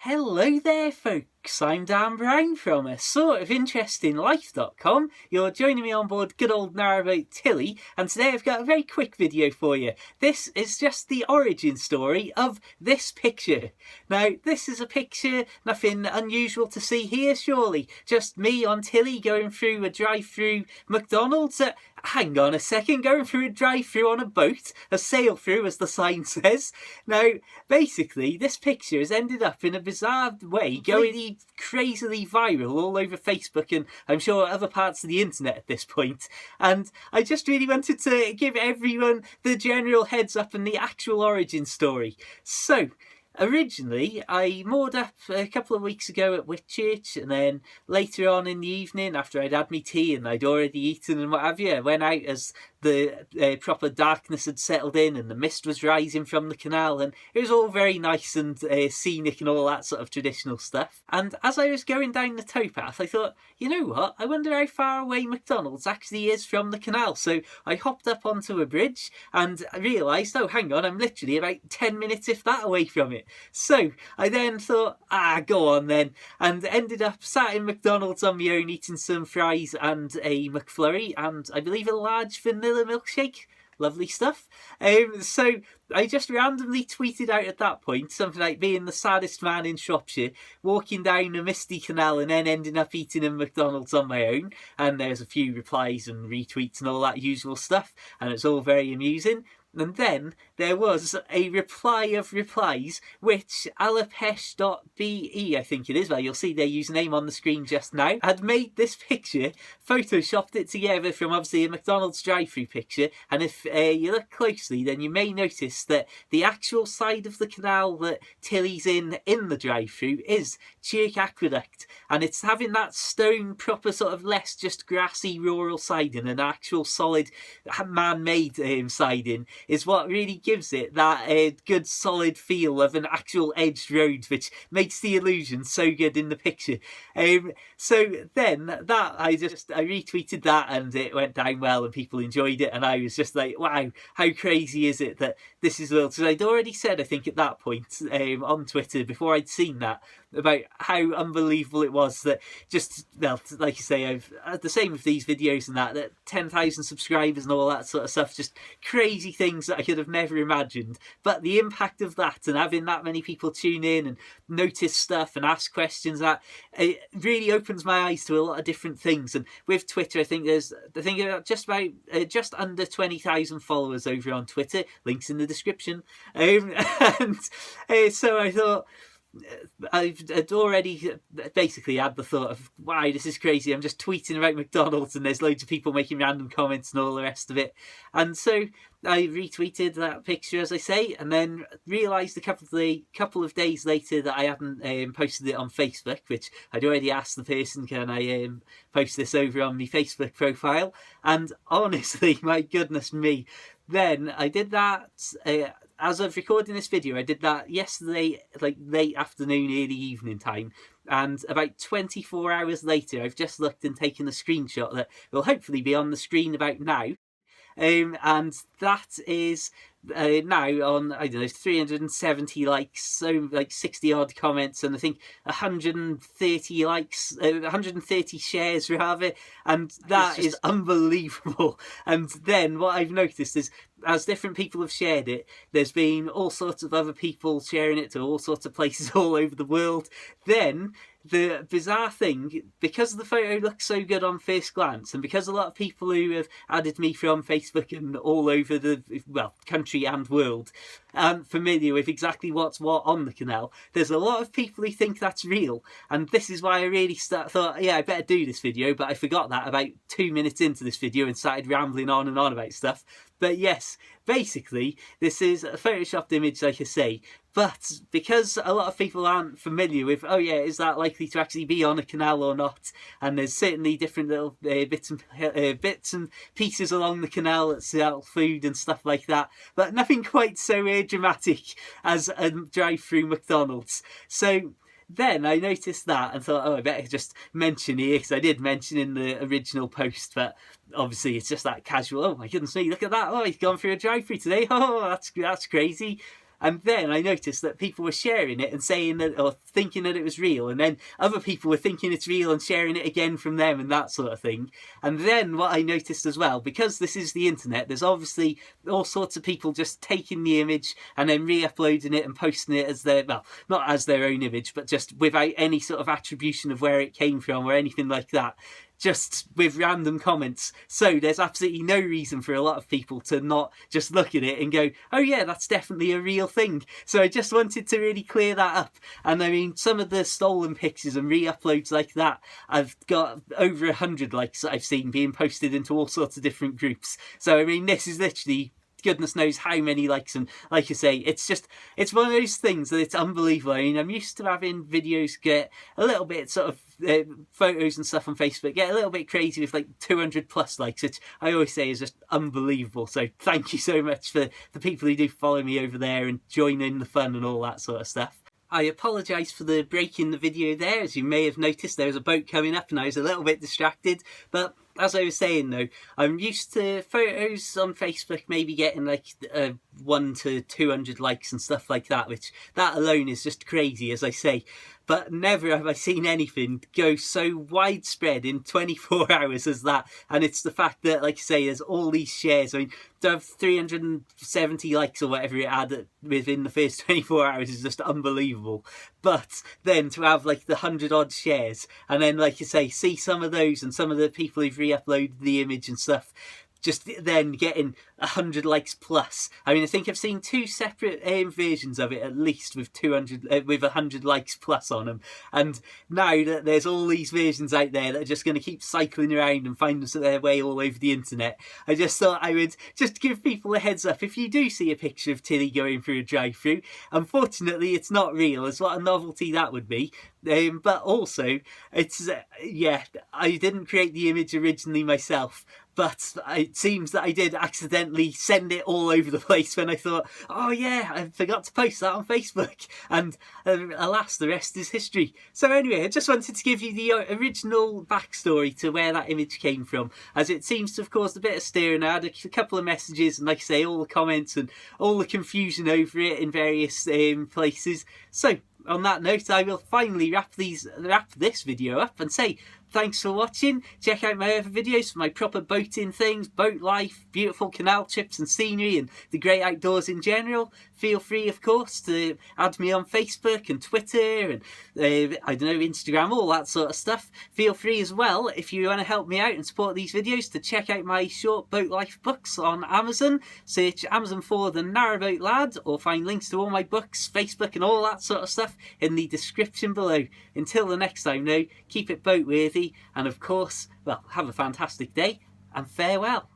Hello there, folks. I'm Dan Brown from a sort of interesting life.com. You're joining me on board good old Narrowboat Tilly, and today I've got a very quick video for you. This is just the origin story of this picture. Now, this is a picture, nothing unusual to see here, surely. Just me on Tilly going through a drive-through McDonald's. Hang on a second, going through a drive-through on a boat, a sail-through as the sign says. Now, basically, this picture has ended up in a bizarre way going crazily viral all over Facebook and I'm sure other parts of the internet at this point. And I just really wanted to give everyone the general heads up and the actual origin story. So, originally, I moored up a couple of weeks ago at Whitchurch, and then later on in the evening, after I'd had my tea and I'd already eaten and what have you, I went out as the proper darkness had settled in and the mist was rising from the canal, and it was all very nice and scenic and all that sort of traditional stuff. And as I was going down the towpath, I thought, you know what, I wonder how far away McDonald's actually is from the canal. So I hopped up onto a bridge and I realised, oh, hang on, I'm literally about 10 minutes, if that, away from it. So I then thought, go on then, and ended up sat in McDonald's on my own eating some fries and a McFlurry and I believe a large vanilla milkshake. Lovely stuff. So I just randomly tweeted out at that point something like being the saddest man in Shropshire, walking down a misty canal and then ending up eating in McDonald's on my own. And there's a few replies and retweets and all that usual stuff, and it's all very amusing. And then there was a reply of replies, which alapesh.be, I think it is, well, you'll see their username on the screen just now, had made this picture, photoshopped it together from obviously a McDonald's drive-through picture, and if you look closely, then you may notice that the actual side of the canal that Tilly's in the drive-through is Chirk Aqueduct, and it's having that stone, proper sort of less just grassy rural siding, an actual solid man-made siding, is what really gives it that good solid feel of an actual edged road, which makes the illusion so good in the picture. So then that I retweeted that and it went down well and people enjoyed it, and I was just like, wow, how crazy is it that this is real? So I'd already said, I think at that point on Twitter before I'd seen that, about how unbelievable it was that just, well, like you say, I've the same with these videos and that 10,000 subscribers and all that sort of stuff, just crazy things that I could have never imagined. But the impact of that and having that many people tune in and notice stuff and ask questions, that it really opens my eyes to a lot of different things. And with Twitter, I think there's just under 20,000 followers over on Twitter. Links in the description. So I thought, I'd already basically had the thought of, wow, this is crazy. I'm just tweeting about McDonald's and there's loads of people making random comments and all the rest of it. And so I retweeted that picture, as I say, and then realised a couple of days later that I hadn't posted it on Facebook, which I'd already asked the person, can I post this over on my Facebook profile? And honestly, my goodness me, then I did that... as of recording this video, I did that yesterday, like late afternoon, early evening time. And about 24 hours later, I've just looked and taken a screenshot that will hopefully be on the screen about now. And that is now on, I don't know, 370 likes, so like 60 odd comments, and I think 130 likes, 130 shares rather, and that is unbelievable. And then what I've noticed is, as different people have shared it, there's been all sorts of other people sharing it to all sorts of places all over the world. Then the bizarre thing, because the photo looks so good on first glance, and because a lot of people who have added me from Facebook and all over the, well, country and world aren't familiar with exactly what's what on the canal, there's a lot of people who think that's real. And this is why I really thought, yeah, I better do this video, but I forgot that about 2 minutes into this video and started rambling on and on about stuff. But yes, basically, this is a photoshopped image, like I say, but because a lot of people aren't familiar with, oh yeah, is that likely to actually be on a canal or not? And there's certainly different little bits and pieces along the canal that sell food and stuff like that, but nothing quite so dramatic as a drive-through McDonald's. So then I noticed that and thought, oh, I better just mention here, because I did mention in the original post, but obviously it's just that casual, oh my goodness me, look at that, oh, he's gone through a drive-through today, oh, that's crazy. And then I noticed that people were sharing it and saying that, or thinking that it was real, and then other people were thinking it's real and sharing it again from them and that sort of thing. And then what I noticed as well, because this is the internet, there's obviously all sorts of people just taking the image and then re-uploading it and posting it as their, well, not as their own image, but just without any sort of attribution of where it came from or anything like that, just with random comments. So there's absolutely no reason for a lot of people to not just look at it and go, oh yeah, that's definitely a real thing. So I just wanted to really clear that up. And I mean, some of the stolen pictures and re-uploads like that, I've got over 100 likes that I've seen being posted into all sorts of different groups. So I mean, this is literally goodness knows how many likes, and like I say, it's one of those things that it's unbelievable. I mean, I'm used to having videos get a little bit sort of photos and stuff on Facebook get a little bit crazy with like 200 plus likes, which I always say is just unbelievable. So thank you so much for the people who do follow me over there and join in the fun and all that sort of stuff. I apologise for the break in the video there. As you may have noticed, there was a boat coming up and I was a little bit distracted, but as I was saying though, I'm used to photos on Facebook maybe getting like 1 to 200 likes and stuff like that, which that alone is just crazy, as I say. But never have I seen anything go so widespread in 24 hours as that. And it's the fact that, like I say, there's all these shares. I mean, to have 370 likes or whatever it had within the first 24 hours is just unbelievable. But then to have like the 100 odd shares, and then, like you say, see some of those and some of the people who've re-uploaded the image and stuff, just then getting 100 likes plus. I mean, I think I've seen 2 separate versions of it at least with 100 likes plus on them. And now that there's all these versions out there that are just going to keep cycling around and finding their way all over the internet, I just thought I would just give people a heads up. If you do see a picture of Tilly going through a drive-through, unfortunately it's not real. It's what a novelty that would be. But also, it's yeah, I didn't create the image originally myself, but it seems that I did accidentally send it all over the place when I thought, oh yeah, I forgot to post that on Facebook, and alas, the rest is history. So anyway, I just wanted to give you the original backstory to where that image came from, as it seems to have caused a bit of stir, and I had a couple of messages and, like I say, all the comments and all the confusion over it in various places. So on that note, I will finally wrap this video up and say thanks for watching. Check out my other videos for my proper boating things, boat life, beautiful canal trips and scenery and the great outdoors in general. Feel free, of course, to add me on Facebook and Twitter and I don't know, Instagram, all that sort of stuff. Feel free as well, if you want to help me out and support these videos, to check out my short boat life books on Amazon. Search Amazon for The Narrowboat Lad, or find links to all my books, Facebook and all that sort of stuff in the description below. Until the next time though, keep it boat worthy, and of course, well, have a fantastic day and farewell.